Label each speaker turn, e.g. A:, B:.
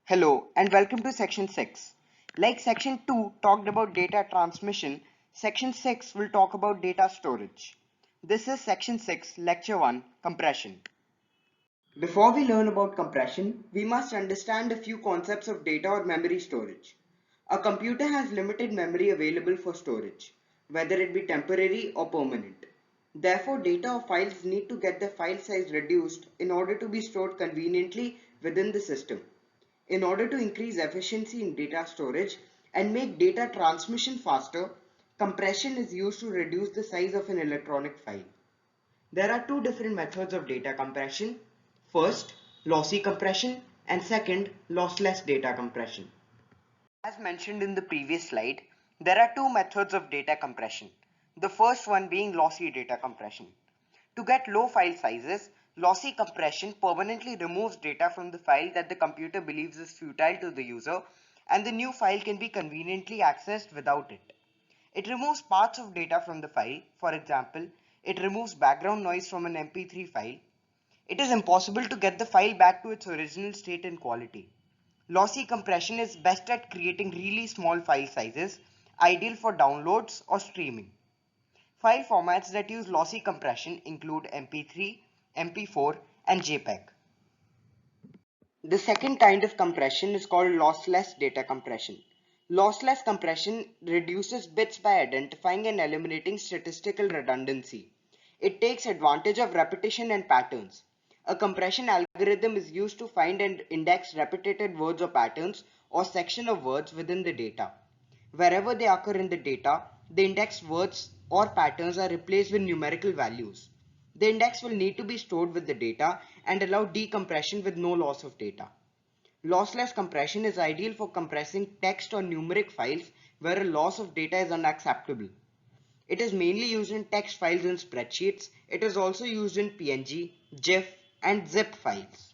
A: Hello and welcome to section 6. Like section 2 talked about data transmission, section 6 will talk about data storage. This is section 6, lecture 1, compression. Before we learn about compression, we must understand a few concepts of data or memory storage. A computer has limited memory available for storage, whether it be temporary or permanent. Therefore, data or files need to get the file size reduced in order to be stored conveniently within the system. In order to increase efficiency in data storage and make data transmission faster, compression is used to reduce the size of an electronic file. There are two different methods of data compression. First, lossy compression, and second, lossless data compression. As mentioned in the previous slide, there are two methods of data compression. The first one being lossy data compression. To get low file sizes, lossy compression permanently removes data from the file that the computer believes is futile to the user, and the new file can be conveniently accessed without it. It removes parts of data from the file. For example, it removes background noise from an MP3 file. It is impossible to get the file back to its original state and quality. Lossy compression is best at creating really small file sizes, ideal for downloads or streaming. File formats that use lossy compression include MP3, MP4, and JPEG. The second kind of compression is called lossless data compression. Lossless compression reduces bits by identifying and eliminating statistical redundancy. It takes advantage of repetition and patterns. A compression algorithm is used to find and index repetited words or patterns or section of words within the data. Wherever they occur in the data, the indexed words or patterns are replaced with numerical values. The index will need to be stored with the data and allow decompression with no loss of data. Lossless compression is ideal for compressing text or numeric files where a loss of data is unacceptable. It is mainly used in text files and spreadsheets. It is also used in PNG, GIF, and zip files.